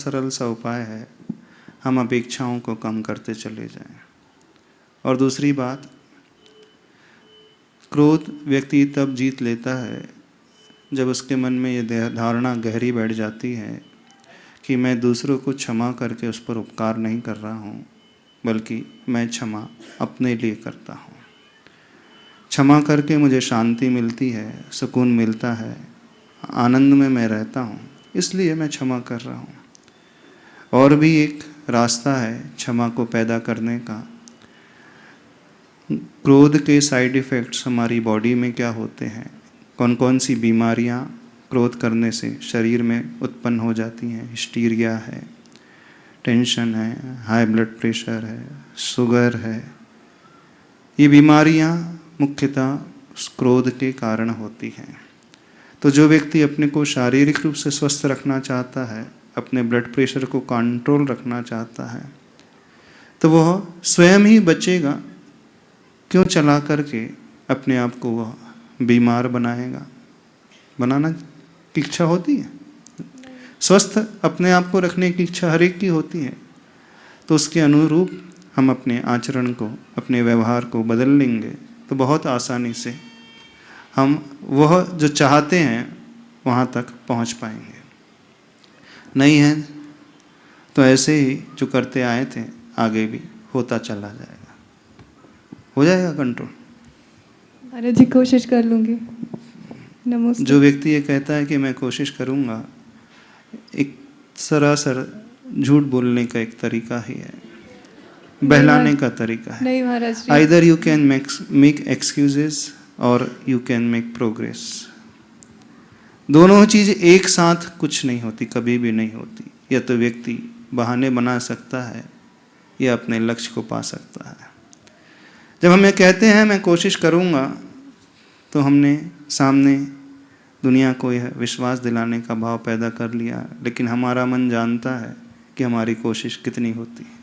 सरल सा उपाय है, हम अपेक्षाओं को कम करते चले जाएं। और दूसरी बात, क्रोध व्यक्ति तब जीत लेता है जब उसके मन में ये धारणा गहरी बैठ जाती है कि मैं दूसरों को क्षमा करके उस पर उपकार नहीं कर रहा हूँ, बल्कि मैं क्षमा अपने लिए करता हूँ। क्षमा करके मुझे शांति मिलती है, सुकून मिलता है, आनंद में मैं रहता हूँ, इसलिए मैं क्षमा कर रहा हूँ। और भी एक रास्ता है क्षमा को पैदा करने का। क्रोध के साइड इफ़ेक्ट्स हमारी बॉडी में क्या होते हैं, कौन कौन सी बीमारियां क्रोध करने से शरीर में उत्पन्न हो जाती हैं। हिस्टीरिया है, टेंशन है, हाई ब्लड प्रेशर है, शुगर है। ये बीमारियां मुख्यतः क्रोध के कारण होती हैं। तो जो व्यक्ति अपने को शारीरिक रूप से स्वस्थ रखना चाहता है, अपने ब्लड प्रेशर को कंट्रोल रखना चाहता है, तो वह स्वयं ही बचेगा। क्यों चला करके अपने आप को वह बीमार बनाएगा। बनाना की इच्छा होती है, स्वस्थ अपने आप को रखने की इच्छा हर एक की होती है। तो उसके अनुरूप हम अपने आचरण को, अपने व्यवहार को बदल लेंगे तो बहुत आसानी से हम वह जो चाहते हैं वहाँ तक पहुँच पाएंगे। नहीं है तो ऐसे ही जो करते आए थे आगे भी होता चला जाएगा, हो जाएगा कंट्रोल। महाराज जी कोशिश कर लूँगी। नमस्ते। जो व्यक्ति ये कहता है कि मैं कोशिश करूँगा, एक सरासर झूठ बोलने का एक तरीका ही है, बहलाने का तरीका है। नहीं महाराज जी, either you can make excuses और यू कैन मेक प्रोग्रेस। दोनों चीज़ एक साथ कुछ नहीं होती, कभी भी नहीं होती। या तो व्यक्ति बहाने बना सकता है या अपने लक्ष्य को पा सकता है। जब हम ये कहते हैं मैं कोशिश करूँगा, तो हमने सामने दुनिया को यह विश्वास दिलाने का भाव पैदा कर लिया, लेकिन हमारा मन जानता है कि हमारी कोशिश कितनी होती है।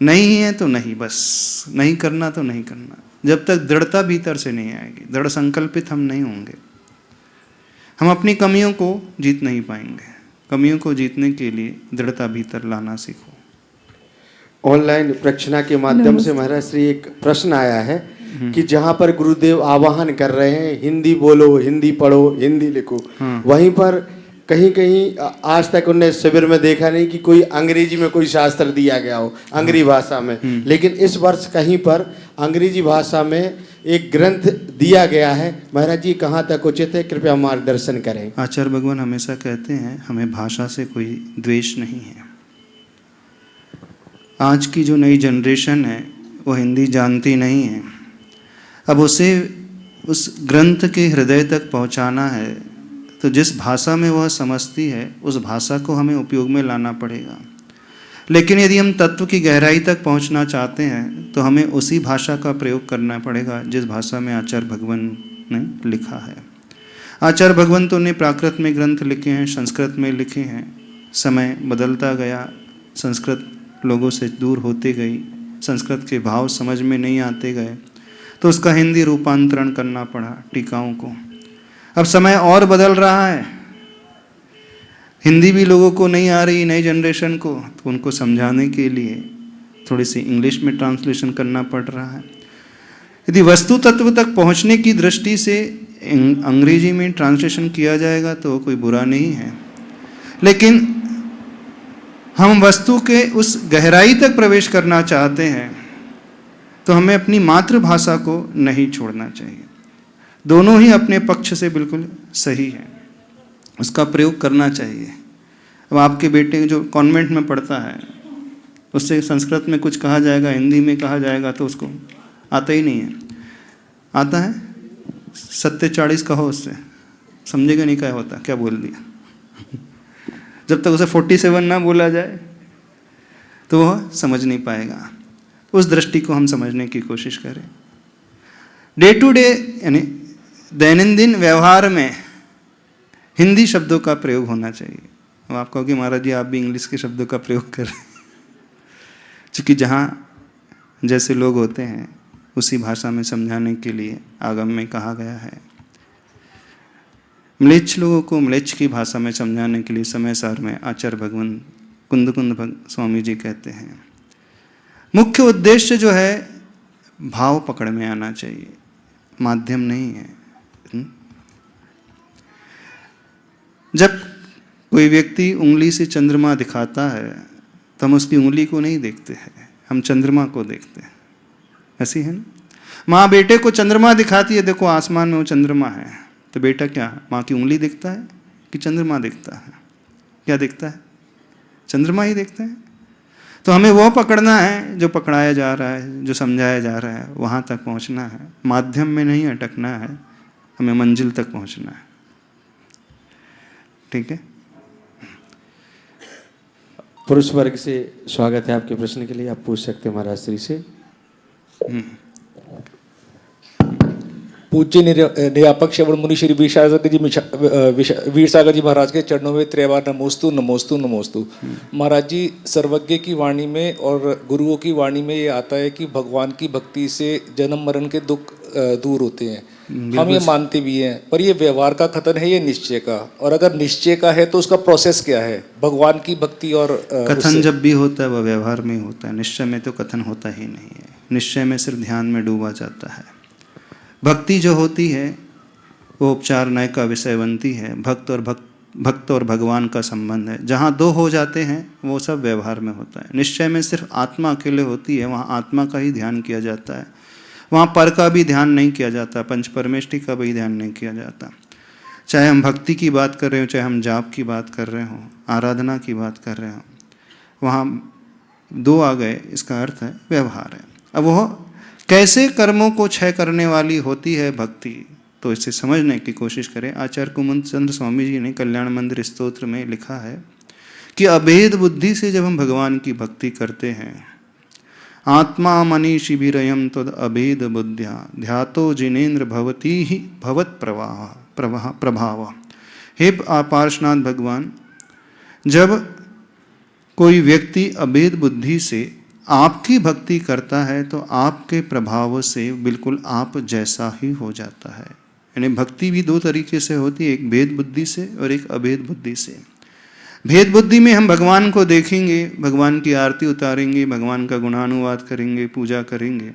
नहीं है तो नहीं, बस नहीं करना तो नहीं करना। जब तक दृढ़ता भीतर से नहीं आएगी, दृढ़ संकल्पित हम नहीं होंगे, हम अपनी कमियों को जीत नहीं पाएंगे। कमियों को जीतने के लिए दृढ़ता भीतर लाना सीखो। ऑनलाइन प्रक्षणा के माध्यम से महाराज श्री एक प्रश्न आया है कि जहाँ पर गुरुदेव आह्वान कर रहे हैं हिंदी बोलो, हिंदी पढ़ो, हिंदी लिखो, वहीं पर कहीं कहीं आज तक उन्हें शिविर में देखा नहीं कि कोई अंग्रेजी में कोई शास्त्र दिया गया हो, अंग्रेजी भाषा में। लेकिन इस वर्ष कहीं पर अंग्रेजी भाषा में एक ग्रंथ दिया गया है। महाराज जी कहाँ तक उचित है, कृपया मार्गदर्शन करें। आचार्य भगवान हमेशा कहते हैं हमें भाषा से कोई द्वेष नहीं है। आज की जो नई जनरेशन है वो हिंदी जानती नहीं है। अब उसे उस ग्रंथ के हृदय तक पहुंचाना है, तो जिस भाषा में वह समझती है उस भाषा को हमें उपयोग में लाना पड़ेगा। लेकिन यदि हम तत्व की गहराई तक पहुंचना चाहते हैं तो हमें उसी भाषा का प्रयोग करना पड़ेगा जिस भाषा में आचार्य भगवान ने लिखा है। आचार्य भगवंतों ने प्राकृत में ग्रंथ लिखे हैं, संस्कृत में लिखे हैं। समय बदलता गया, संस्कृत लोगों से दूर होते गई, संस्कृत के भाव समझ में नहीं आते गए, तो उसका हिंदी रूपांतरण करना पड़ा टीकाओं को। अब समय और बदल रहा है, हिंदी भी लोगों को नहीं आ रही, नई जनरेशन को, तो उनको समझाने के लिए थोड़ी सी इंग्लिश में ट्रांसलेशन करना पड़ रहा है। यदि वस्तु तत्व तक पहुंचने की दृष्टि से अंग्रेजी में ट्रांसलेशन किया जाएगा तो कोई बुरा नहीं है, लेकिन हम वस्तु के उस गहराई तक प्रवेश करना चाहते हैं तो हमें अपनी मातृभाषा को नहीं छोड़ना चाहिए। दोनों ही अपने पक्ष से बिल्कुल सही है, उसका प्रयोग करना चाहिए। अब आपके बेटे जो कॉन्वेंट में पढ़ता है, उससे संस्कृत में कुछ कहा जाएगा, हिंदी में कहा जाएगा, तो उसको आता ही नहीं है। आता है सत्य 40 कहो, उससे समझेगा नहीं क्या होता, क्या बोल दिया। जब तक उसे 47 ना बोला जाए तो वह समझ नहीं पाएगा। उस दृष्टि को हम समझने की कोशिश करें। डे टू डे यानी दैनंदिन व्यवहार में हिंदी शब्दों का प्रयोग होना चाहिए। अब आप कहोगे महाराज जी आप भी इंग्लिश के शब्दों का प्रयोग करें, क्योंकि जहाँ जैसे लोग होते हैं उसी भाषा में समझाने के लिए आगम में कहा गया है। म्लेच्छ लोगों को म्लेच्छ की भाषा में समझाने के लिए समय सार में आचार्य भगवान कुंद स्वामी जी कहते हैं, मुख्य उद्देश्य जो है भाव पकड़ में आना चाहिए, माध्यम नहीं है। जब कोई व्यक्ति उंगली से चंद्रमा दिखाता है तो हम उसकी उंगली को नहीं देखते हैं, हम चंद्रमा को देखते हैं। ऐसी है ना, माँ बेटे को चंद्रमा दिखाती है, देखो आसमान में वो चंद्रमा है, तो बेटा क्या माँ की उंगली दिखता है कि चंद्रमा दिखता है? क्या दिखता है? चंद्रमा ही दिखता है। तो हमें वो पकड़ना है जो पकड़ाया जा रहा है, जो समझाया जा रहा है, वहाँ तक पहुँचना है, माध्यम में नहीं अटकना है, हमें मंजिल तक पहुँचना है। ठीक है। पुरुष वर्ग से स्वागत है आपके प्रश्न के लिए, आप पूछ सकते हैं महाराज श्री से। पूज्य निरापक श्रवण मुनि श्री वीर सागर जी महाराज के चरणों में त्रैवार नमोस्तु नमोस्तु नमोस्तु। महाराज जी, सर्वज्ञ की वाणी में और गुरुओं की वाणी में ये आता है कि भगवान की भक्ति से जन्म मरण के दुख दूर होते हैं, हम ये मानते भी हैं, पर ये व्यवहार का कथन है, ये निश्चय का? और अगर निश्चय का है तो उसका प्रोसेस क्या है भगवान की भक्ति? और कथन जब भी होता है वह व्यवहार में होता है, निश्चय में तो कथन होता ही नहीं है। निश्चय में सिर्फ ध्यान में डूबा जाता है। भक्ति जो होती है वो उपचार नय का विषय बनती है। भक्त और भगवान का संबंध है। जहाँ दो हो जाते हैं वो सब व्यवहार में होता है। निश्चय में सिर्फ आत्मा अकेले होती है, वहाँ आत्मा का ही ध्यान किया जाता है, वहाँ पर का भी ध्यान नहीं किया जाता, पंच परमेष्टि का भी ध्यान नहीं किया जाता। चाहे हम भक्ति की बात कर रहे हो, चाहे हम जाप की बात कर रहे हो, आराधना की बात कर रहे हो, वहाँ दो आ गए, इसका अर्थ है व्यवहार है। अब वह कैसे कर्मों को क्षय करने वाली होती है भक्ति, तो इसे समझने की कोशिश करें। आचार्य कुमुद चंद्र स्वामी जी ने कल्याण मंदिर स्तोत्र में लिखा है कि अभेद बुद्धि से जब हम भगवान की भक्ति करते हैं, आत्मा मनी शिबिरयम तद अभेद बुद्ध्या ध्यातो जिनेन्द्र भवती ही भवत प्रभाव। हे पार्श्वनाथ भगवान, जब कोई व्यक्ति अभेद बुद्धि से आपकी भक्ति करता है तो आपके प्रभाव से बिल्कुल आप जैसा ही हो जाता है। यानी भक्ति भी दो तरीके से होती है, एक भेद बुद्धि से और एक अभेद बुद्धि से। भेद बुद्धि में हम भगवान को देखेंगे, भगवान की आरती उतारेंगे, भगवान का गुणानुवाद करेंगे, पूजा करेंगे।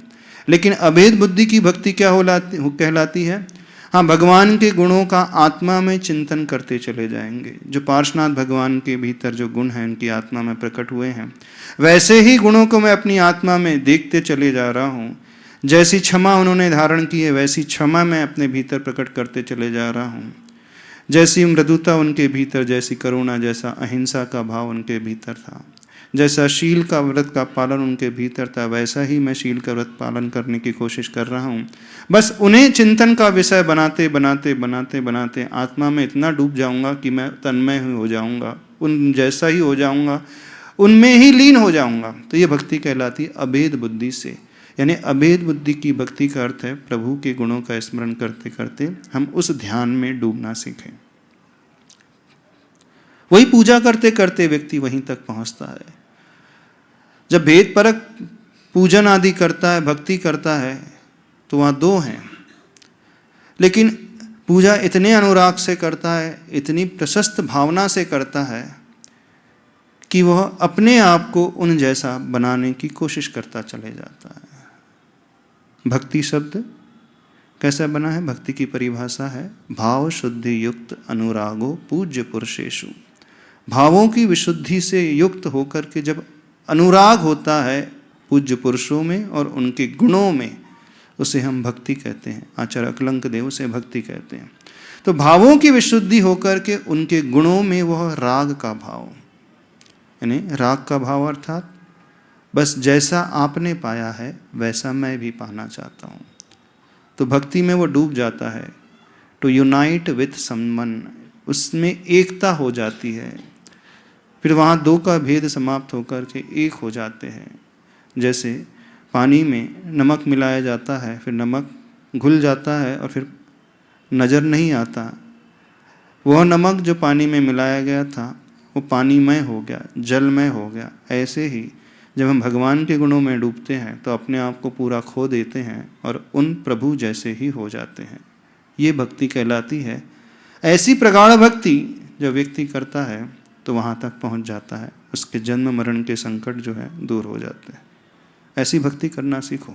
लेकिन अभेद बुद्धि की भक्ति क्या कहलाती है? हाँ, भगवान के गुणों का आत्मा में चिंतन करते चले जाएंगे। जो पार्श्वनाथ भगवान के भीतर जो गुण हैं उनकी आत्मा में प्रकट हुए हैं, वैसे ही गुणों को मैं अपनी आत्मा में देखते चले जा रहा हूँ। जैसी क्षमा उन्होंने धारण की है वैसी क्षमा मैं अपने भीतर प्रकट करते चले जा रहा हूँ। जैसी मृदुता उनके भीतर, जैसी करुणा, जैसा अहिंसा का भाव उनके भीतर था, जैसा शील का व्रत का पालन उनके भीतर था, वैसा ही मैं शील का व्रत पालन करने की कोशिश कर रहा हूँ। बस उन्हें चिंतन का विषय बनाते बनाते बनाते बनाते आत्मा में इतना डूब जाऊँगा कि मैं तन्मय हो जाऊँगा, उन जैसा ही हो जाऊँगा, उनमें ही लीन हो जाऊँगा। तो ये भक्ति कहलाती है अभेद बुद्धि से। यानी अभेद बुद्धि की भक्ति का अर्थ है प्रभु के गुणों का स्मरण करते करते हम उस ध्यान में डूबना सीखें। वही पूजा करते करते व्यक्ति वहीं तक पहुंचता है। जब भेद परक पूजन आदि करता है, भक्ति करता है, तो वहाँ दो हैं, लेकिन पूजा इतने अनुराग से करता है, इतनी प्रशस्त भावना से करता है कि वह अपने आप को उन जैसा बनाने की कोशिश करता चले जाता है। भक्ति शब्द कैसा बना है? भक्ति की परिभाषा है भाव शुद्धि युक्त अनुरागो पूज्य पुरुषेषु। भावों की विशुद्धि से युक्त होकर के जब अनुराग होता है पूज्य पुरुषों में और उनके गुणों में, उसे हम भक्ति कहते हैं। आचार्य अकलंक देव से भक्ति कहते हैं। तो भावों की विशुद्धि होकर के उनके गुणों में वह राग का भाव, यानी राग का भाव अर्थात बस जैसा आपने पाया है वैसा मैं भी पाना चाहता हूँ। तो भक्ति में वो डूब जाता है। टू यूनाइट विथ समवन, उसमें एकता हो जाती है। फिर वहाँ दो का भेद समाप्त होकर के एक हो जाते हैं। जैसे पानी में नमक मिलाया जाता है, फिर नमक घुल जाता है और फिर नज़र नहीं आता, वह नमक जो पानी में मिलाया गया था वो पानीमय हो गया, जलमय हो गया। ऐसे ही जब हम भगवान के गुणों में डूबते हैं तो अपने आप को पूरा खो देते हैं और उन प्रभु जैसे ही हो जाते हैं। ये भक्ति कहलाती है। ऐसी प्रगाढ़ भक्ति जब व्यक्ति करता है तो वहाँ तक पहुँच जाता है, उसके जन्म मरण के संकट जो है दूर हो जाते हैं। ऐसी भक्ति करना सीखो।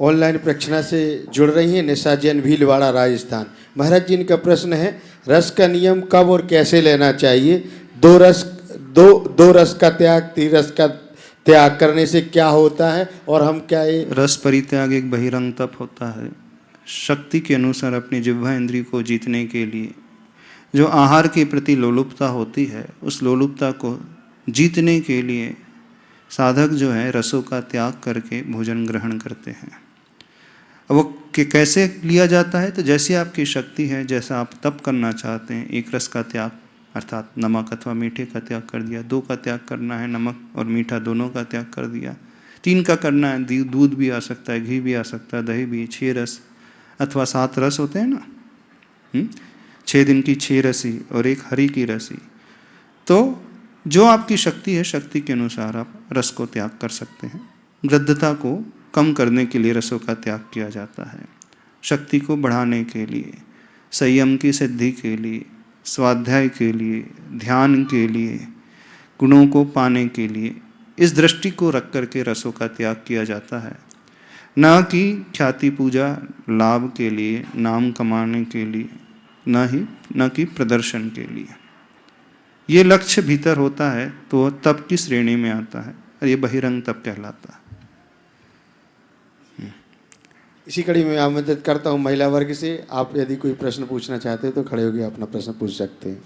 ऑनलाइन प्रक्षणा से जुड़ रही हैं निशा जैन, भीलवाड़ा, राजस्थान। महाराज जी, इनका प्रश्न है, रस का नियम कब और कैसे लेना चाहिए? दो रस का त्याग, त्रिरस का त्याग करने से क्या होता है और हम क्या ये रस परित्याग एक बहिरंग तप होता है। शक्ति के अनुसार अपनी जिह्वा इंद्री को जीतने के लिए जो आहार के प्रति लोलुपता होती है, उस लोलुपता को जीतने के लिए साधक जो है रसों का त्याग करके भोजन ग्रहण करते हैं। अब वो कैसे लिया जाता है? तो जैसी आपकी शक्ति है, जैसा आप तप करना चाहते हैं, एक रस का त्याग अर्थात नमक अथवा मीठे का त्याग कर दिया, 2 का त्याग करना है, नमक और मीठा दोनों का त्याग कर दिया, 3 का करना है, दूध भी आ सकता है, घी भी आ सकता है, दही भी, 6 रस अथवा 7 रस होते हैं ना, 6 दिन की 6 रसी और 1 हरी की रसी। तो जो आपकी शक्ति है, शक्ति के अनुसार आप रस को त्याग कर सकते हैं। गृद्धता को कम करने के लिए रसों का त्याग किया जाता है, शक्ति को बढ़ाने के लिए, संयम की सिद्धि के लिए, स्वाध्याय के लिए, ध्यान के लिए, गुणों को पाने के लिए, इस दृष्टि को रख करके रसों का त्याग किया जाता है। न कि ख्याति पूजा लाभ के लिए, नाम कमाने के लिए, न कि प्रदर्शन के लिए। ये लक्ष्य भीतर होता है तो तप की श्रेणी में आता है और ये बहिरंग तप कहलाता है। इसी कड़ी में आमंत्रित करता हूँ महिला वर्ग से, आप यदि कोई प्रश्न पूछना चाहते हैं तो खड़े होकर अपना प्रश्न पूछ सकते हैं।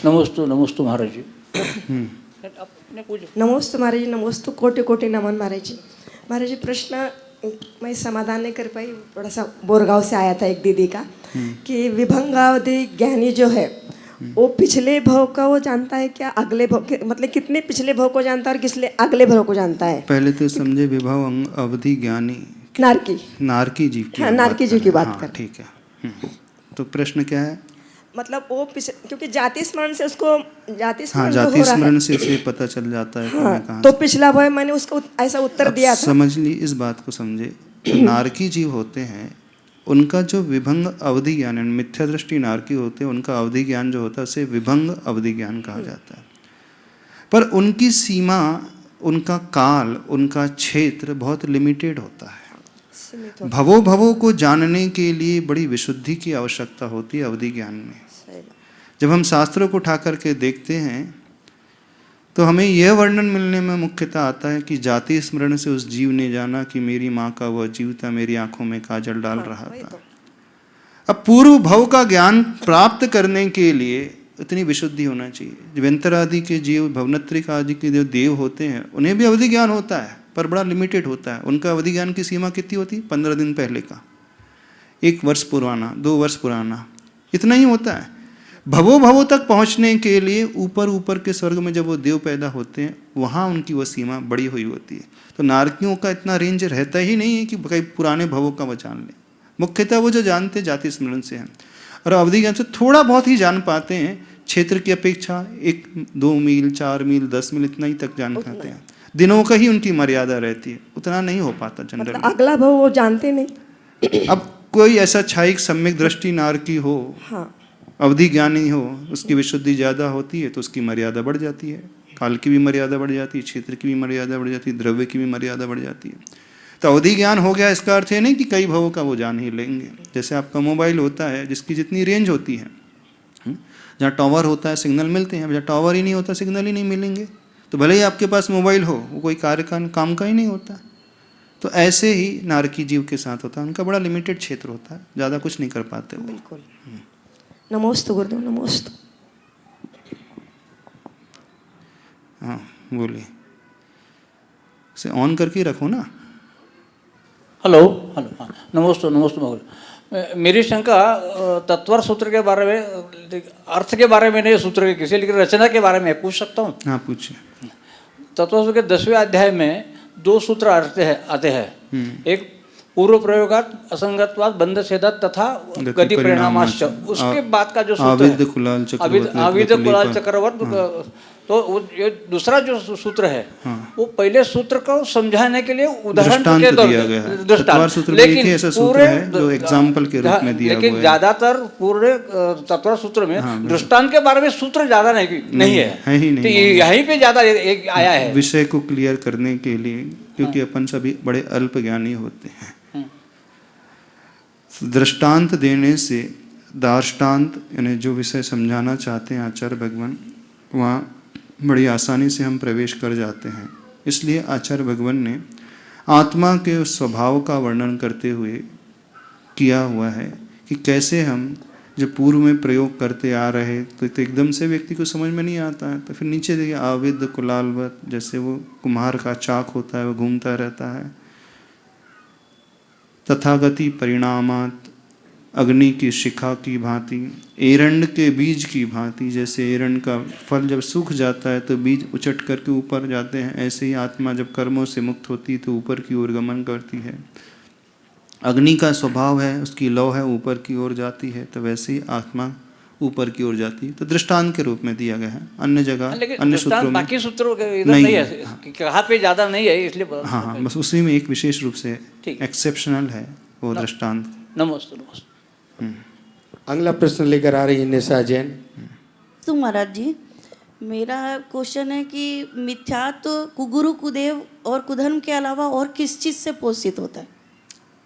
नमोस्तु नमोस्तु महाराज जी। नमोस्तु महाराज जी, नमोस्तु, कोटि कोटि नमन महाराज जी। महाराज जी, प्रश्न मैं समाधान नहीं कर पाई, थोड़ा सा बोरगांव से आया था एक दीदी का कि विभंगावधि ज्ञानी जो है वो पिछले भव का वो जानता है क्या, अगले भव के, मतलब कितने पिछले भव को जानता है और किसले अगले भव को जानता है? पहले तो समझे विभव अवधि ज्ञानी नारकी जी की, हाँ, नारकी जी की बात कर। ठीक है। तो प्रश्न क्या है? मतलब वो क्योंकि जाति स्मरण से उसको जाति स्मरण जाति स्मरण से इसे पता चल जाता है। हाँ, तो पिछला भव मैंने उसको ऐसा उत्तर दिया था। समझ ली, इस बात को समझे। नारकी जीव होते हैं, उनका जो विभंग अवधि ज्ञान है, मिथ्या दृष्टि नारकी होते हैं, उनका अवधि ज्ञान जो होता है उसे विभंग अवधि ज्ञान कहा जाता है। पर उनकी सीमा, उनका काल, उनका क्षेत्र बहुत लिमिटेड होता है। भवों को जानने के लिए बड़ी विशुद्धि की आवश्यकता होती है अवधि ज्ञान में। जब हम शास्त्रों को उठा करके देखते हैं तो हमें यह वर्णन मिलने में मुख्यतः आता है कि जाति स्मरण से उस जीव ने जाना कि मेरी माँ का वह जीव था, मेरी आंखों में काजल डाल रहा था। अब पूर्व भव का ज्ञान प्राप्त करने के लिए इतनी विशुद्धि होना चाहिए। जयंतर आदि के जीव, भवनत्रिक आदि के जो देव होते हैं, उन्हें भी अवधि ज्ञान होता है पर बड़ा लिमिटेड होता है। उनका अवधि ज्ञान की सीमा कितनी होती है? 15 दिन पहले का, 1 वर्ष पुराना, 2 वर्ष पुराना, इतना ही होता है। भवों तक पहुंचने के लिए ऊपर के स्वर्ग में जब वो देव पैदा होते हैं, वहाँ उनकी वो सीमा बड़ी हुई होती है। तो नारकियों का इतना रेंज रहता ही नहीं है कि कई पुराने भवों का वो जान लें। मुख्यतः वो जो जानते जाति स्मरण से हैं और अवधि ज्ञान से थोड़ा बहुत ही जान पाते हैं। क्षेत्र की अपेक्षा 1-2 मील, 4 मील, 10 मील इतना ही तक जान पाते हैं। दिनों का ही उनकी मर्यादा रहती है, उतना नहीं हो पाता जनरली। मतलब अगला भव वो जानते नहीं। अब कोई ऐसा छायिक सम्यक दृष्टि नारकी हो, हाँ, अवधि ज्ञानी हो, उसकी विशुद्धि ज़्यादा होती है तो उसकी मर्यादा बढ़ जाती है। काल की भी मर्यादा बढ़ जाती है, क्षेत्र की भी मर्यादा बढ़ जाती है, द्रव्य की भी मर्यादा बढ़ जाती है। तो अवधि ज्ञान हो गया, इसका अर्थ है नहीं कि कई भवों का वो जान ही लेंगे। जैसे आपका मोबाइल होता है, जिसकी जितनी रेंज होती है, जहाँ टावर होता है सिग्नल मिलते हैं, जहाँ टावर ही नहीं होता सिग्नल ही नहीं मिलेंगे। तो भले ही आपके पास मोबाइल हो, वो कोई कार्य का काम का ही नहीं होता। तो ऐसे ही नारकी जीव के साथ होता है, उनका बड़ा लिमिटेड क्षेत्र होता है, ज़्यादा कुछ नहीं कर पाते वो। बिल्कुल। नमोस्तु गुरुदेव, नमोस्तु। हाँ बोलिए, इसे ऑन करके रखो ना। हेलो हेलो, हाँ, नमोस्तु नमोस्तु महोदय। मेरी शंका तत्वर सूत्र के बारे में, अर्थ के बारे में नहीं, सूत्र के किसी, लेकिन रचना के बारे में पूछ सकता हूँ? हाँ पूछिए। तत्व सूत्र के 10वें अध्याय में 2 सूत्र आते हैं। एक पूर्व प्रयोगात असंगतवाद बंध छेदात तथा गति परिणामाश्च, उसके बाद का जो सूत्र आविद है कुलाल चक्रवर्ती आविद कुलाल चक्रवर्त, तो ये दूसरा जो सूत्र है वो पहले सूत्र को समझाने के लिए उदाहरण दृष्टांत के तौर दिया पे- गया है। दृष्टांत। तत्वार सूत्र में एक ही ऐसा सूत्र पूरे है जो एग्जाम्पल के रूप में दिया लेकिन हुआ है। ज्यादातर पूरे तत्वार सूत्र में दृष्टांत के बारे में सूत्र ज्यादा नहीं है, है ही नहीं। तो यहीं पे ज्यादा एक आया है। विषय को क्लियर करने के लिए, क्योंकि अपन सभी बड़े अल्प ज्ञानी होते हैं। दृष्टांत देने से दार्ष्टान्त यानी जो विषय समझाना चाहते हैं आचार्य भगवान, वहाँ बड़ी आसानी से हम प्रवेश कर जाते हैं। इसलिए आचार्य भगवान ने आत्मा के उस स्वभाव का वर्णन करते हुए किया हुआ है कि कैसे हम जो पूर्व में प्रयोग करते आ रहे तो एकदम से व्यक्ति को समझ में नहीं आता है। तो फिर नीचे देखिए आविद कुलालवत, जैसे वो कुम्हार का चाक होता है, वो घूमता रहता है। तथागति परिणामात, अग्नि की शिखा की भांति, एरंड के बीज की भांति, जैसे एरंड का फल जब सूख जाता है तो बीज उचट करके ऊपर जाते हैं, ऐसे ही आत्मा जब कर्मों से मुक्त होती है तो ऊपर की ओर गमन करती है। अग्नि का स्वभाव है, उसकी लौ है, ऊपर की ओर जाती है, तो वैसे ही आत्मा ऊपर की ओर जाती है। तो दृष्टांत के रूप में दिया गया है। अन्य जगह लेकिन अन्य दृष्टांत सूत्रों में बाकी सूत्रों के इधर नहीं है, कहाँ पे ज्यादा नहीं है, इसलिए हाँ हाँ, बस उसी में एक विशेष रूप से ठीक। एक्सेप्शनल है वो दृष्टांत। नमस्ते नमस्ते। अगला प्रश्न लेकर आ रही है निशा जैन। तो महाराज जी, मेरा क्वेश्चन है कि मिथ्यात्व कुगुरु कुदेव और कुधर्म के अलावा और किस चीज से पोषित होता है?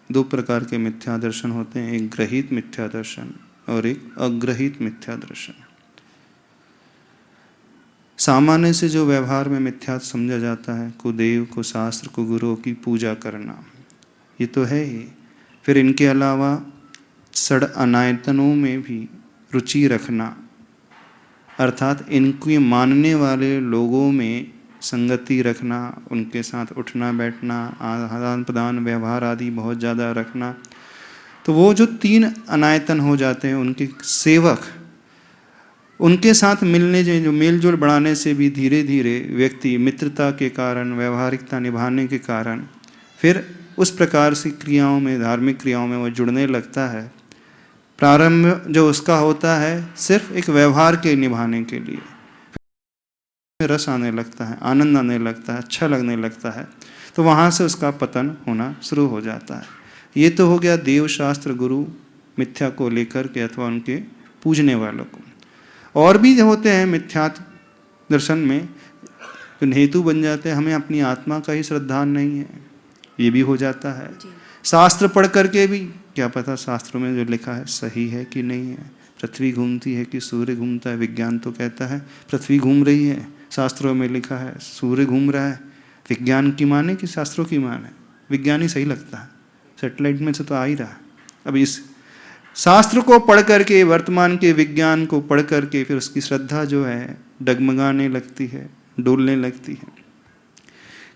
दो प्रकार के मिथ्या दर्शन होते हैं, एक ग्रहित मिथ्या दर्शन और एक अग्रहित मिथ्या दर्शन। सामान्य से जो व्यवहार में मिथ्या समझा जाता है, कुदेव को शास्त्र को गुरुओं की पूजा करना, ये तो है ही। फिर इनके अलावा षड अनायतनों में भी रुचि रखना, अर्थात इनके मानने वाले लोगों में संगति रखना, उनके साथ उठना बैठना, आदान प्रदान व्यवहार आदि बहुत ज़्यादा रखना। तो वो जो तीन अनायतन हो जाते हैं, उनके सेवक, उनके साथ मिलने जो मेल जोल बढ़ाने से भी धीरे धीरे व्यक्ति मित्रता के कारण, व्यवहारिकता निभाने के कारण फिर उस प्रकार से क्रियाओं में, धार्मिक क्रियाओं में वो जुड़ने लगता है। प्रारंभ जो उसका होता है सिर्फ एक व्यवहार के निभाने के लिए, रस आने लगता है, आनंद आने लगता है, अच्छा लगने लगता है, तो वहाँ से उसका पतन होना शुरू हो जाता है। ये तो हो गया देव शास्त्र गुरु मिथ्या को लेकर के अथवा उनके पूजने वालों को। और भी होते हैं मिथ्यात्व दर्शन में जो हेतु बन जाते हैं, हमें अपनी आत्मा का ही श्रद्धा नहीं है, ये भी हो जाता है। शास्त्र पढ़ करके भी क्या पता शास्त्रों में जो लिखा है सही है कि नहीं है। पृथ्वी घूमती है कि सूर्य घूमता है, विज्ञान तो कहता है पृथ्वी घूम रही है, शास्त्रों में लिखा है सूर्य घूम रहा है। विज्ञान की माने कि शास्त्रों की माने? विज्ञान ही सही लगता है, सैटेलाइट में से तो आ ही रहा है। अब इस शास्त्र को पढ़ करके, वर्तमान के विज्ञान को पढ़ करके फिर उसकी श्रद्धा जो है डगमगाने लगती है, डोलने लगती है।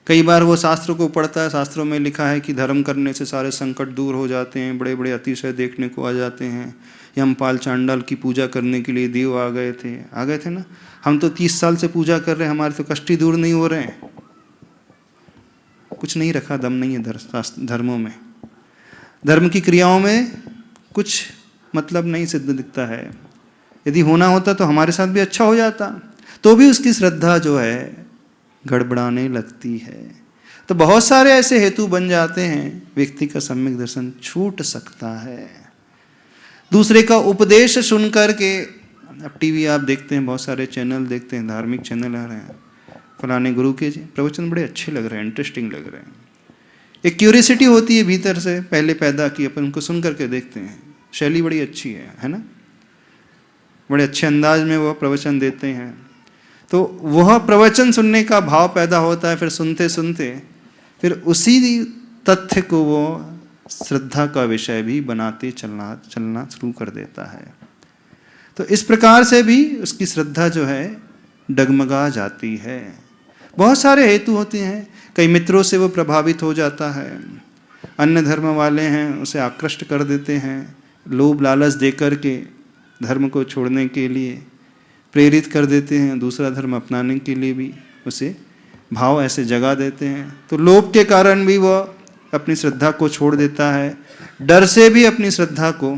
कई बार वो शास्त्र को पढ़ता है, शास्त्रों में लिखा है कि धर्म करने से सारे संकट दूर हो जाते हैं, बड़े बड़े अतिशय देखने को आ जाते हैं। यमपाल चांडाल की पूजा करने के लिए देव आ गए थे ना। हम तो 30 साल से पूजा कर रहे हैं, हमारे तो कष्ट ही दूर नहीं हो रहे हैं। कुछ नहीं रखा, दम नहीं है धर्मों में, धर्म की क्रियाओं में कुछ मतलब नहीं सिद्ध दिखता है। यदि होना होता तो हमारे साथ भी अच्छा हो जाता, तो भी उसकी श्रद्धा जो है गड़बड़ाने लगती है। तो बहुत सारे ऐसे हेतु बन जाते हैं, व्यक्ति का सम्यक दर्शन छूट सकता है। दूसरे का उपदेश सुन करके, अब टीवी आप देखते हैं, बहुत सारे चैनल देखते हैं, धार्मिक चैनल आ रहे हैं, फलाने गुरु के प्रवचन बड़े अच्छे लग रहे हैं, इंटरेस्टिंग लग रहे हैं। एक क्यूरियोसिटी होती है भीतर से पहले पैदा की, अपन उनको सुन करके देखते हैं, शैली बड़ी अच्छी है ना, बड़े अच्छे अंदाज में वह प्रवचन देते हैं। तो वह प्रवचन सुनने का भाव पैदा होता है, फिर सुनते सुनते फिर उसी तथ्य को वो श्रद्धा का विषय भी बनाते चलना शुरू कर देता है। तो इस प्रकार से भी उसकी श्रद्धा जो है डगमगा जाती है। बहुत सारे हेतु होते हैं, कई मित्रों से वो प्रभावित हो जाता है, अन्य धर्म वाले हैं उसे आकृष्ट कर देते हैं, लोभ लालच दे कर के धर्म को छोड़ने के लिए प्रेरित कर देते हैं, दूसरा धर्म अपनाने के लिए भी उसे भाव ऐसे जगा देते हैं। तो लोभ के कारण भी वह अपनी श्रद्धा को छोड़ देता है, डर से भी अपनी श्रद्धा को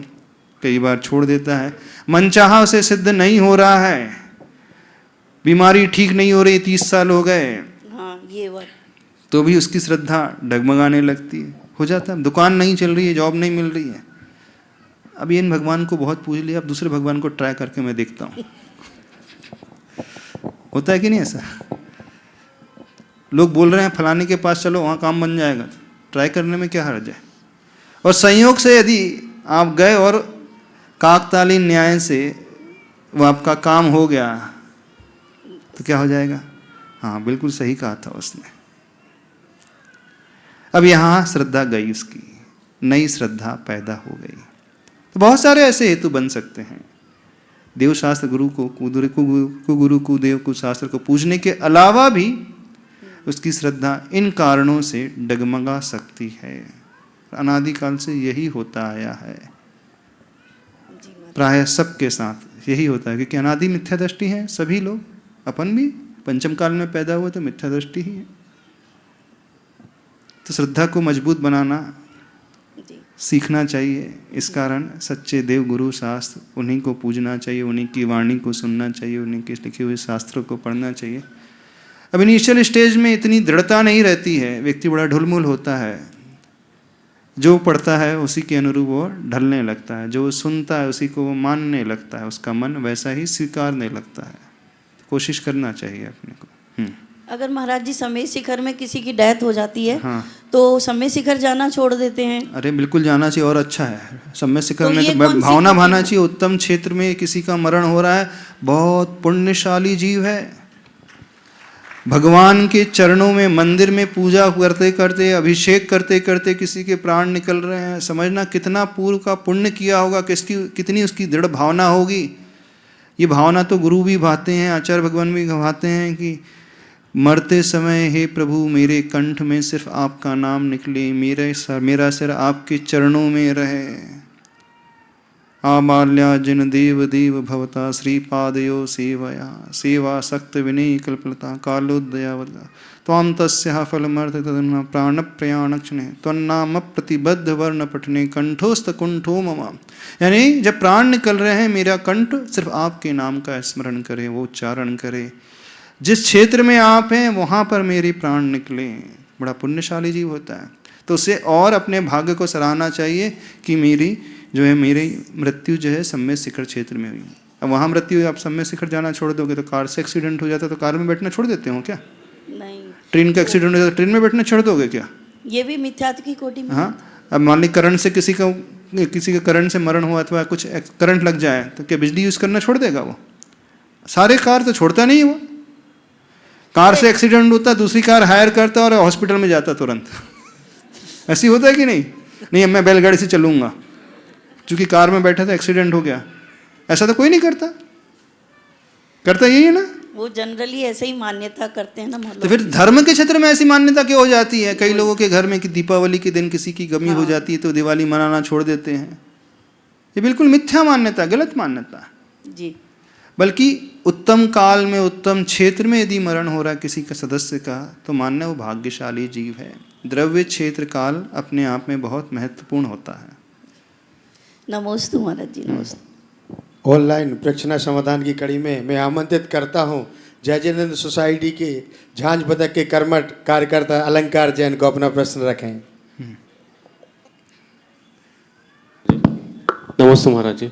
कई बार छोड़ देता है, मनचाहा उसे सिद्ध नहीं हो रहा है, बीमारी ठीक नहीं हो रही, 30 साल हो गए, हाँ ये बात। तो भी उसकी श्रद्धा डगमगाने लगती है, हो जाता है। दुकान नहीं चल रही है, जॉब नहीं मिल रही है, अब इन भगवान को बहुत पूज लिया, अब दूसरे भगवान को ट्राई करके मैं देखता हूँ। होता है कि नहीं ऐसा? लोग बोल रहे हैं फलाने के पास चलो वहाँ काम बन जाएगा, ट्राई करने में क्या हर्ज है? और संयोग से यदि आप गए और काकतालीन न्याय से वो आपका काम हो गया तो क्या हो जाएगा? हाँ बिल्कुल सही कहा था उसने। अब यहाँ श्रद्धा गई, उसकी नई श्रद्धा पैदा हो गई। तो बहुत सारे ऐसे हेतु बन सकते हैं। देव शास्त्र गुरु को गुरु कुदेव को शास्त्र को पूजने के अलावा भी उसकी श्रद्धा इन कारणों से डगमगा सकती है। अनादिकाल से यही होता आया है, प्राय सबके साथ यही होता है, क्योंकि अनादि मिथ्या दृष्टि है सभी लोग, अपन भी पंचम काल में पैदा हुए तो मिथ्या दृष्टि ही है। तो श्रद्धा को मजबूत बनाना सीखना चाहिए। इस कारण सच्चे देव गुरु शास्त्र उन्हीं को पूजना चाहिए, उन्हीं की वाणी को सुनना चाहिए, उन्हीं के लिखे हुए शास्त्रों को पढ़ना चाहिए। अब इनिशियल स्टेज में इतनी दृढ़ता नहीं रहती है, व्यक्ति बड़ा ढुलमुल होता है, जो पढ़ता है उसी के अनुरूप वो ढलने लगता है, जो सुनता है उसी को वो मानने लगता है, उसका मन वैसा ही स्वीकारने लगता है। कोशिश करना चाहिए अपने को। अगर महाराज जी समय शिखर में किसी की डेथ हो जाती है, हाँ। तो समय शिखर जाना छोड़ देते हैं? अरे बिल्कुल जाना चाहिए, और अच्छा है। समय शिखर तो में ये तो कौन सी भावना कोटि भाना है? चाहिए। उत्तम क्षेत्र में किसी का मरण हो रहा है, बहुत पुण्यशाली जीव है, भगवान के चरणों में मंदिर में पूजा करते करते अभिषेक करते करते किसी के प्राण निकल रहे हैं, समझना कितना पूर्व का पुण्य किया होगा, कितनी उसकी दृढ़ भावना होगी। ये भावना तो गुरु भी भाते हैं, आचार्य भगवान भी भाते हैं कि मरते समय हे प्रभु मेरे कंठ में सिर्फ आपका नाम निकले, मेरा सिर आपके चरणों में रहे। आबाल्या जिन देव देव भवता श्रीपादयो सेवया सेवा सक्त विनय कल्पलता कालोदयावता त्वां तस्याः फलमर्थ तदन्ना प्राण प्रयाणक्षणे त्वन्नाम प्रतिबद्ध वर्ण पठने कंठोस्त कुंठो मम। यानी जब प्राण निकल रहे हैं, मेरा कंठ सिर्फ आपके नाम का स्मरण करे, वो उच्चारण करे। जिस क्षेत्र में आप हैं वहाँ पर मेरे प्राण निकले, बड़ा पुण्यशाली जीव होता है। तो उसे और अपने भाग्य को सराहना चाहिए कि मेरी मृत्यु जो है सम्य शिखर क्षेत्र में हुई। अब वहाँ मृत्यु, आप सम्य शिखर जाना छोड़ दोगे तो कार से एक्सीडेंट हो जाता तो कार में बैठना छोड़ देते हो क्या? नहीं। ट्रेन का एक्सीडेंट हो जाता तो ट्रेन में बैठना छोड़ दोगे क्या? ये भी मिथ्यात्व की कोटि में। हाँ। अब मान ली करंट से किसी का करंट से मरण हुआ अथवा कुछ करंट लग जाए तो क्या बिजली यूज करना छोड़ देगा वो? सारे कार तो छोड़ता नहीं है वो। कार से एक्सीडेंट होता, दूसरी कार हायर करता और हॉस्पिटल में जाता तुरंत। ऐसी होता है कि नहीं? नहीं अब मैं बैलगाड़ी से चलूंगा, क्योंकि कार में बैठा था एक्सीडेंट हो गया। ऐसा तो कोई नहीं करता, करता यही है ना। वो जनरली ऐसे ही मान्यता करते हैं ना। तो फिर धर्म के क्षेत्र में ऐसी मान्यता क्यों हो जाती है? कई लोगों के घर में कि दीपावली के दिन किसी की गमी हो जाती है तो दिवाली मनाना छोड़ देते हैं। ये बिल्कुल मिथ्या मान्यता, गलत मान्यता जी। बल्कि उत्तम काल में उत्तम क्षेत्र में यदि मरण हो रहा है किसी का सदस्य का, तो मानना वो भाग्यशाली जीव है। द्रव्य क्षेत्र काल अपने आप में बहुत महत्वपूर्ण होता है। नमोस्तु महाराज जी, नमस्ते। ऑनलाइन प्रश्न समाधान की कड़ी में मैं आमंत्रित करता हूं जयचंद सोसाइटी के झांझ बदक के कर्मठ कार्यकर्ता अलंकार जैन को अपना प्रश्न रखें। नमस्ते महाराज जी।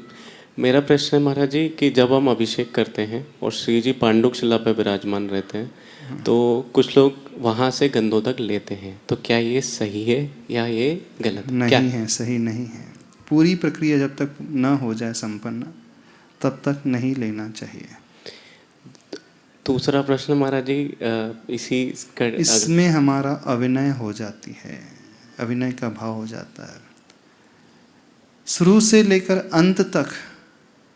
मेरा प्रश्न है महाराज जी कि जब हम अभिषेक करते हैं और श्री जी पांडुक शिला पर विराजमान रहते हैं तो कुछ लोग वहाँ से गंधोदक लेते हैं, तो क्या ये सही है या ये गलत? नहीं है, सही नहीं है। पूरी प्रक्रिया जब तक न हो जाए संपन्न तब तक नहीं लेना चाहिए। दूसरा प्रश्न महाराज जी, इसमें हमारा अभिनय हो जाती है, अभिनय का भाव हो जाता है। शुरू से लेकर अंत तक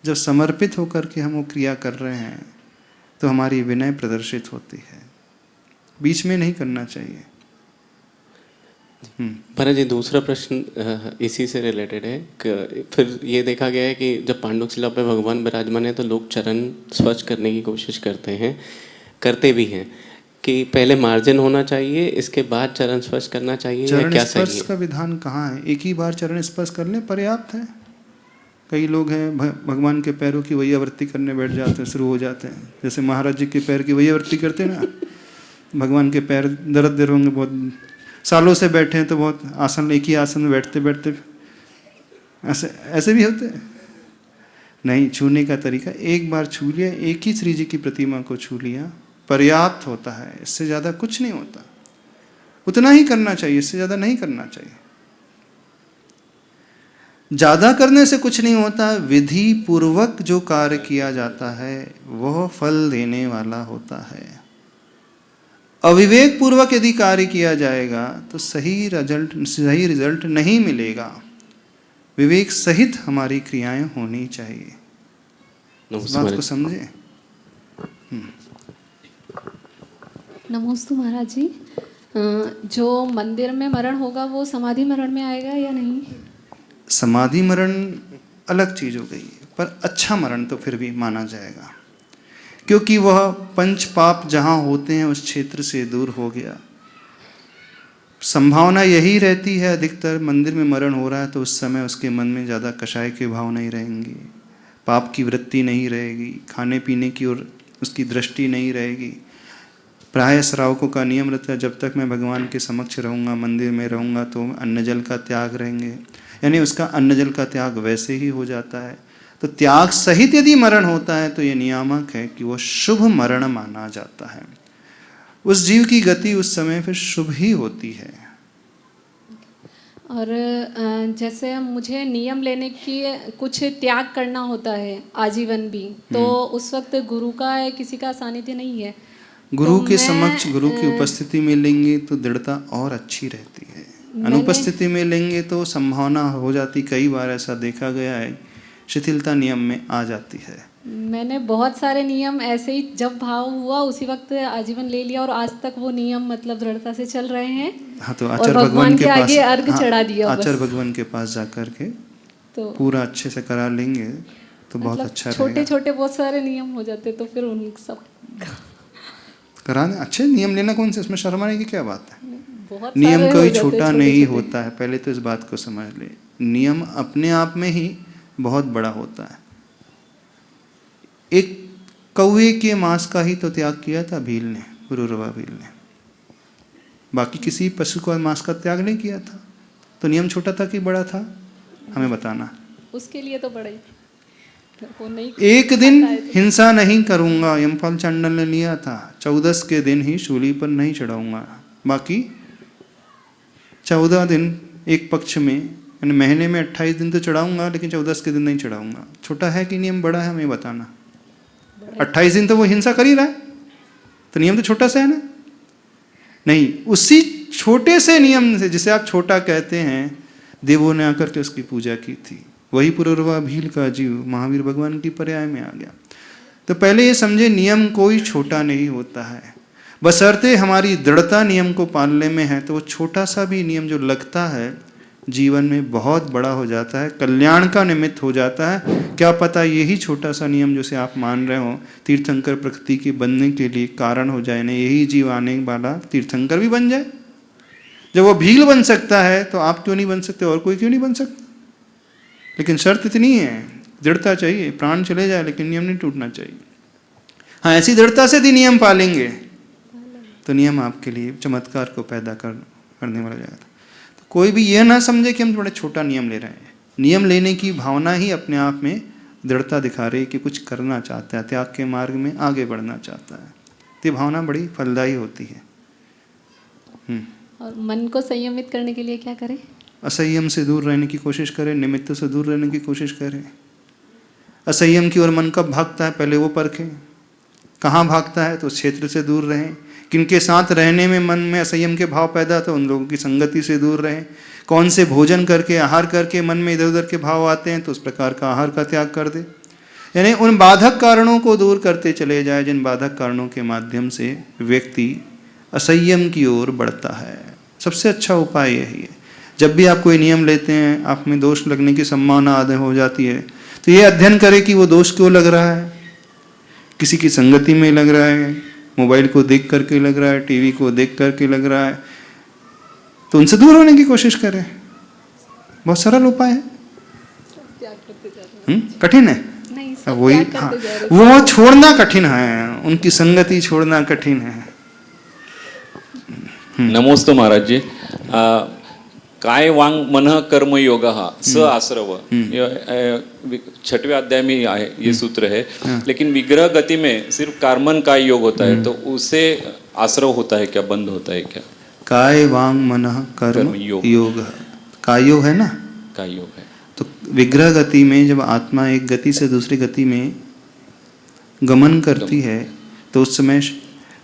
जब समर्पित होकर के हम वो क्रिया कर रहे हैं तो हमारी विनय प्रदर्शित होती है, बीच में नहीं करना चाहिए। महाराज जी दूसरा प्रश्न इसी से रिलेटेड है कि फिर ये देखा गया है कि जब पांडुक शिला पे भगवान विराजमान है तो लोग चरण स्वच्छ करने की कोशिश करते हैं, करते भी हैं। कि पहले मार्जिन होना चाहिए, इसके बाद चरण स्पर्श करना चाहिए, या चरण क्या सही स्पर्श है? का विधान कहाँ है? एक ही बार चरण स्पर्श कर लें पर्याप्त है। कई लोग हैं भगवान के पैरों की वैयावृत्ति करने बैठ जाते हैं, शुरू हो जाते हैं। जैसे महाराज जी के पैर की वैयावृत्ति करते हैं ना, भगवान के पैर दर्द दे होंगे, बहुत सालों से बैठे हैं तो बहुत आसन, एक ही आसन में बैठते बैठते ऐसे ऐसे भी होते हैं। नहीं, छूने का तरीका एक बार छू लिया, एक ही श्री जी की प्रतिमा को छू लिया, पर्याप्त होता है। इससे ज़्यादा कुछ नहीं होता, उतना ही करना चाहिए, इससे ज़्यादा नहीं करना चाहिए। ज़्यादा करने से कुछ नहीं होता। विधि पूर्वक जो कार्य किया जाता है वह फल देने वाला होता है। अविवेक पूर्वक यदि कार्य किया जाएगा तो सही रिजल्ट नहीं मिलेगा। विवेक सहित हमारी क्रियाएं होनी चाहिए। इस बात को समझे। नमोस्तु महाराज जी। जो मंदिर में मरण होगा वो समाधि मरण में आएगा या नहीं? समाधि मरण अलग चीज हो गई, पर अच्छा मरण तो फिर भी माना जाएगा, क्योंकि वह पंच पाप जहां होते हैं उस क्षेत्र से दूर हो गया। संभावना यही रहती है, अधिकतर मंदिर में मरण हो रहा है तो उस समय उसके मन में ज़्यादा कषाय के भाव नहीं रहेंगे, पाप की वृत्ति नहीं रहेगी, खाने पीने की ओर उसकी दृष्टि नहीं रहेगी। प्राय श्रावकों का नियम रहता है, जब तक मैं भगवान के समक्ष रहूँगा, मंदिर में रहूँगा, तो अन्न जल का त्याग रहेंगे, यानी उसका अन्न जल का त्याग वैसे ही हो जाता है। तो त्याग सहित यदि मरण होता है तो ये नियामक है कि वो शुभ मरण माना जाता है। उस जीव की गति उस समय फिर शुभ ही होती है। और जैसे मुझे नियम लेने की कुछ त्याग करना होता है आजीवन भी, तो उस वक्त गुरु का किसी का सानिध्य नहीं है, गुरु तो के समक्ष गुरु की उपस्थिति में लेंगे तो दृढ़ता और अच्छी रहती है। अनुपस्थिति में लेंगे तो संभावना हो जाती, कई बार ऐसा देखा गया है, शिथिलता नियम में आ जाती है। मैंने बहुत सारे नियम ऐसे ही जब भाव हुआ उसी वक्त आजीवन ले लिया, और आज तक वो नियम मतलब दृढ़ता से चल रहे हैं। हाँ, तो और आचार्य भगवान के पास, आगे अर्घ चढ़ा दिया। आचार्य भगवान के पास जाकर के तो पूरा अच्छे से करा लेंगे तो बहुत अच्छा रहेगा। छोटे छोटे बहुत सारे नियम हो जाते, तो फिर उन सब करा दें। अच्छे नियम लेना कौन से, इसमें शर्माने की क्या बात है? बहुत नियम सारे कोई हो जाते, छोटा छोटे नहीं छोटे। होता है, पहले तो इस बात को समझ ले। नियम अपने आप में ही बहुत बड़ा होता है। एक कौवे के मांस का ही तो त्याग किया था भील ने, पुरूरवा भील ने, बाकी किसी पशु का मांस का त्याग नहीं किया था। तो नियम छोटा था कि बड़ा था, हमें बताना। उसके लिए तो बड़ा ही वो नहीं। एक दिन हिंसा नहीं करूंगा, यमपाल चांडल ने लिया था। 14 के दिन ही शूली पर नहीं चढ़ाऊंगा, बाकी 14 दिन एक पक्ष में, यानी महीने में 28 दिन तो चढ़ाऊंगा, लेकिन 14 के दिन नहीं चढ़ाऊंगा। छोटा है कि नियम बड़ा है, हमें बताना। 28 दिन तो वो हिंसा कर ही रहा है, तो नियम तो छोटा सा है ना। नहीं, उसी छोटे से नियम से, जिसे आप छोटा कहते हैं, देवों ने आकर के उसकी पूजा की थी। वही पुरूरवा भील का जीव महावीर भगवान की पर्याय में आ गया। तो पहले ये समझे, नियम कोई छोटा नहीं होता है, बशर्ते हमारी दृढ़ता नियम को पालने में है। तो वो छोटा सा भी नियम जो लगता है जीवन में बहुत बड़ा हो जाता है, कल्याण का निमित्त हो जाता है। क्या पता यही छोटा सा नियम जिसे आप मान रहे हो तीर्थंकर प्रकृति के बनने के लिए कारण हो जाए, ना यही जीव आने वाला तीर्थंकर भी बन जाए। जब वो भील बन सकता है तो आप क्यों नहीं बन सकते, और कोई क्यों नहीं बन सकता? लेकिन शर्त इतनी है, दृढ़ता चाहिए, प्राण चले जाए लेकिन नियम नहीं टूटना चाहिए। हाँ, ऐसी दृढ़ता से यदि नियम पालेंगे तो नियम आपके लिए चमत्कार को पैदा करने वाला जाएगा। तो कोई भी यह ना समझे कि हम बड़ा छोटा नियम ले रहे हैं। नियम लेने की भावना ही अपने आप में दृढ़ता दिखा रही है कि कुछ करना चाहता है, त्याग के मार्ग में आगे बढ़ना चाहता है। तो ये भावना बड़ी फलदायी होती है। और मन को संयमित करने के लिए क्या करें? असंयम से दूर रहने की कोशिश करें, निमित्त से दूर रहने की कोशिश करें। असंयम की ओर मन कब भागता है पहले वो परखें। कहाँ भागता है तो उस क्षेत्र से दूर रहें। किनके साथ रहने में मन में असंयम के भाव पैदा तो उन लोगों की संगति से दूर रहें। कौन से भोजन करके, आहार करके मन में इधर उधर के भाव आते हैं तो उस प्रकार का आहार का त्याग कर दे। यानी उन बाधक कारणों को दूर करते चले जाए जिन बाधक कारणों के माध्यम से व्यक्ति असंयम की ओर बढ़ता है। सबसे अच्छा उपाय यही है। जब भी आप कोई नियम लेते हैं, आप में दोष लगने की संभावना आदि हो जाती है, तो ये अध्ययन करें कि वो दोष क्यों लग रहा है। किसी की संगति में लग रहा है, मोबाइल को देख करके लग रहा है, टीवी को देख करके लग रहा है, तो उनसे दूर होने की कोशिश करें। बहुत सरल उपाय है। कठिन है? नहीं सर, वही, त्याग हाँ, करते जा रहे वो छोड़ना कठिन है, उनकी संगति छोड़ना कठिन है। नमोस्तु महाराज जी। काय वांग मन कर्म योग स आश्रव, 6वें अध्याय में है ये सूत्र है। लेकिन विग्रह गति में सिर्फ कार्मन काय योग होता है, तो उससे आश्रव होता है क्या, बंद होता है क्या? काय वांग मन कर्म योग, काय योग है ना, काय योग है। तो विग्रह गति में जब आत्मा एक गति से दूसरी गति में गमन करती है तो उस समय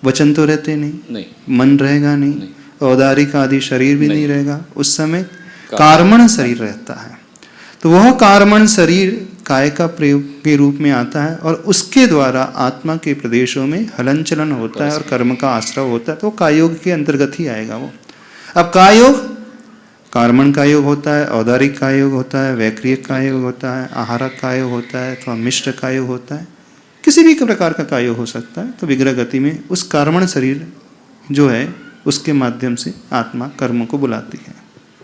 वचन तो रहते नहीं, मन रहेगा नहीं, औदारिक आदि शरीर भी नहीं रहेगा, उस समय कार्मण शरीर रहता है। तो वह कार्मण शरीर काय का प्रयोग के रूप में आता है और उसके द्वारा आत्मा के प्रदेशों में हलन चलन होता है और कर्म का आश्रव होता है, तो कायोग के अंतर्गत ही आएगा वो। अब कायोग कार्मण का योग होता है, औदारिक का योग होता है, वैक्रियक का योग होता है, आहारक का योग होता है, अथवा मिश्र का योग होता है, किसी भी प्रकार का योग हो सकता है। तो विग्रह गति में उस कार्मण शरीर जो है उसके माध्यम से आत्मा कर्म को बुलाती है।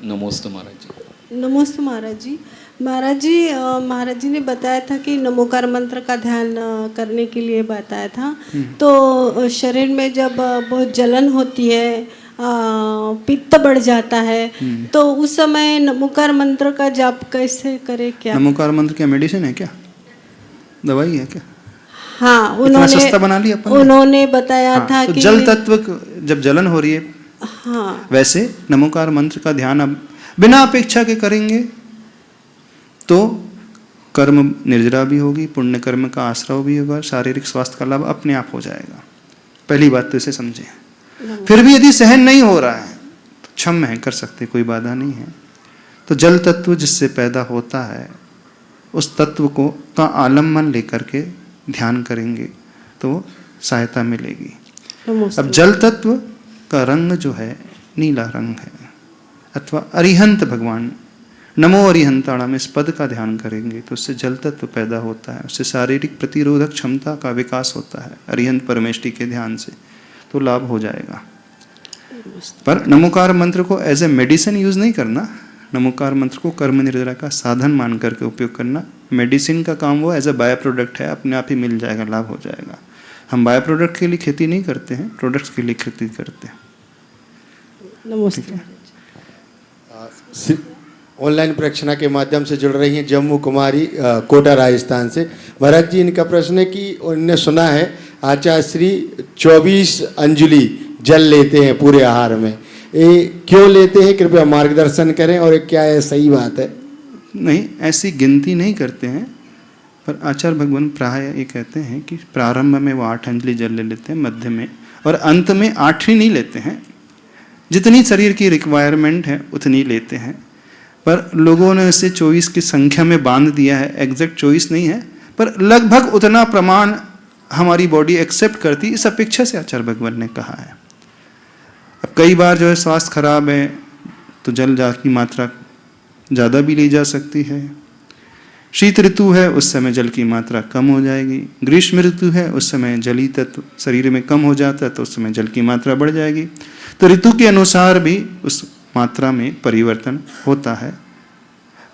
नमोस्तु महाराज जी। नमोस्तु महाराज जी। महाराज जी ने बताया था कि नमोकार मंत्र का ध्यान करने के लिए बताया था। तो शरीर में जब बहुत जलन होती है, पित्त बढ़ जाता है, तो उस समय नमोकार मंत्र का जाप कैसे करे? क्या नमोकार मंत्र क्या मेडिसिन है, क्या दवाई है क्या? हाँ, इतना सस्ता बना लिया अपन ने। उन्होंने बताया था तो कि जल तत्व जब जलन हो रही है, हाँ, वैसे नमोकार मंत्र का ध्यान अब बिना अपेक्षा के करेंगे तो कर्म निर्जरा भी होगी, पुण्य कर्म का आश्रव भी होगा, शारीरिक स्वास्थ्य का लाभ अपने आप हो जाएगा। पहली बात तो इसे समझें। फिर भी यदि सहन नहीं हो रहा है तो क्षम है, कर सकते, कोई बाधा नहीं है। तो जल तत्व जिससे पैदा होता है उस तत्व को का आलम्बन लेकर के ध्यान करेंगे तो सहायता मिलेगी। अब जल तत्व का रंग जो है नीला रंग है, अथवा अरिहंत भगवान नमो अरिहंताणाम इस पद का ध्यान करेंगे तो उससे जल तत्व पैदा होता है, उससे शारीरिक प्रतिरोधक क्षमता का विकास होता है अरिहंत परमेष्टि के ध्यान से, तो लाभ हो जाएगा। पर नमोकार मंत्र को एज ए मेडिसिन यूज नहीं करना, नमोकार मंत्र को कर्म निर्जरा का साधन मान करके उपयोग करना। मेडिसिन का काम वो एज ए बाय प्रोडक्ट है, अपने आप ही मिल जाएगा, लाभ हो जाएगा। हम बाय प्रोडक्ट के लिए खेती नहीं करते हैं, प्रोडक्ट्स के लिए खेती करते हैं। नमस्ते। ऑनलाइन प्रक्षणा के माध्यम से जुड़ रही हैं जम्मू कुमारी कोटा राजस्थान से। महाराज जी, इनका प्रश्न है कि उन्होंने सुना है आचार्य श्री 24 अंजुलि जल लेते हैं पूरे आहार में, ये क्यों लेते हैं, कृपया मार्गदर्शन करें, और क्या है सही बात है? नहीं, ऐसी गिनती नहीं करते हैं, पर आचार्य भगवान प्राय ये कहते हैं कि प्रारंभ में वो 8 अंजलि जल ले लेते हैं, मध्य में और अंत में 8 ही नहीं लेते हैं। जितनी शरीर की रिक्वायरमेंट है उतनी लेते हैं, पर लोगों ने इसे 24 की संख्या में बांध दिया है। एग्जैक्ट 24 नहीं है, पर लगभग उतना प्रमाण हमारी बॉडी एक्सेप्ट करती, इस अपेक्षा से आचार्य भगवान ने कहा है। अब कई बार जो है स्वास्थ्य खराब है तो जल की मात्रा ज़्यादा भी ली जा सकती है। शीत ऋतु है उस समय जल की मात्रा कम हो जाएगी, ग्रीष्म ऋतु है उस समय जली तत्व शरीर में कम हो जाता है तो उस समय जल की मात्रा बढ़ जाएगी। तो ऋतु के अनुसार भी उस मात्रा में परिवर्तन होता है,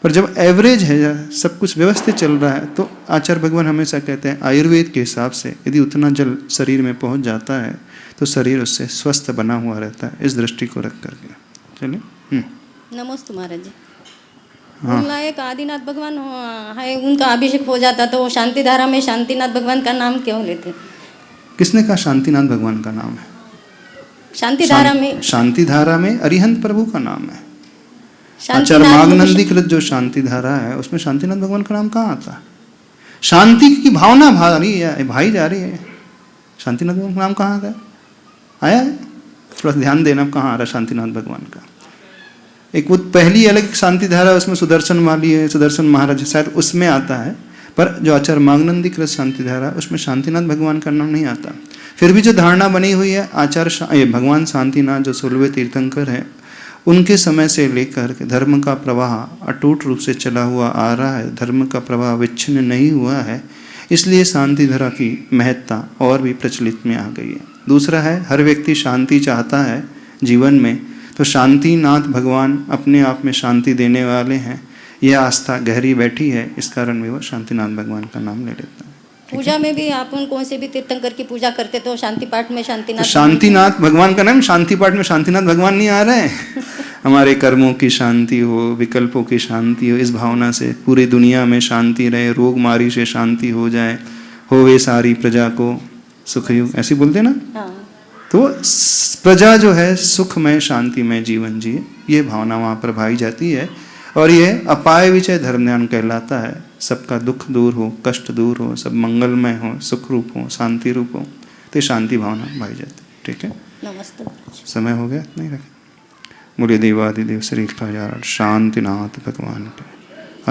पर जब एवरेज है, सब कुछ व्यवस्थित चल रहा है, तो आचार्य भगवान हमेशा कहते हैं आयुर्वेद के हिसाब से यदि उतना जल शरीर में पहुंच जाता है तो शरीर उससे स्वस्थ बना हुआ रहता है। इस दृष्टि को रख करके चलिए। नमस्ते महाराज जी। हाँ। उनका एक आदिनाथ भगवान है, उनका अभिषेक हो जाता तो शांति धारा में शांतिनाथ भगवान का नाम क्यों लेते? किसने कहा शांतिनाथ भगवान का नाम है? शांति धारा में, शांति धारा में अरिहंत प्रभु का नाम है। शांति आचार्य नाम मागनंदीकृत जो शांति धारा है उसमें शांतिनाथ भगवान का नाम कहाँ आता? शांति की भावना भाई जा रही है, शांतिनाथ भगवान का नाम कहाँ आता है? आया है? थोड़ा ध्यान देना कहाँ आ रहा है शांतिनाथ भगवान का। एक वो पहली अलग शांति धारा उसमें सुदर्शन वाली है, सुदर्शन महाराज शायद उसमें आता है, पर जो आचार्य मागनंदीकृत शांति धारा उसमें शांतिनाथ भगवान का नाम नहीं आता। फिर भी जो धारणा बनी हुई है आचार्य भगवान शांतिनाथ जो 16वें तीर्थंकर है, उनके समय से लेकर के धर्म का प्रवाह अटूट रूप से चला हुआ आ रहा है, धर्म का प्रवाह विच्छिन्न नहीं हुआ है, इसलिए शांति धारा की महत्ता और भी प्रचलित में आ गई है। दूसरा है हर व्यक्ति शांति चाहता है जीवन में, तो शांतिनाथ भगवान अपने आप में शांति देने वाले हैं। यह आस्था गहरी बैठी है, इस कारण भी वो शांतिनाथ भगवान का नाम ले लेता है। पूजा में भी आप कौन से भी तीर्थंकर की पूजा करते तो शांति पाठ में शांतिनाथ तो शांतिनाथ भगवान का नाम, शांति पाठ में शांतिनाथ भगवान नहीं आ रहे हैं। हमारे कर्मों की शांति हो, विकल्पों की शांति हो, इस भावना से पूरी दुनिया में शांति रहे, रोग मारी से शांति हो जाए, होवे सारी प्रजा को सुखयुग, ऐसी बोलते ना। हाँ। तो प्रजा जो है सुखमय शांतिमय जीवन जिए, ये भावना वहाँ पर भाई जाती है। और ये अपाय विचय धर्म ध्यान कहलाता है। सबका दुख दूर हो, कष्ट दूर हो, सब मंगलमय हो, सुख रूप हो, शांति रूप हो, तो शांति भावना भाई जाती है। ठीक है, नमस्ते। समय हो गया, नहीं रखें। बोलिए देवादिदेव श्री ठाकुर शांतिनाथ भगवान के,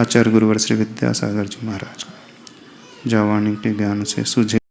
आचार्य गुरुवर श्री विद्यासागर जी महाराज का, जावाणी के ज्ञान से सुझे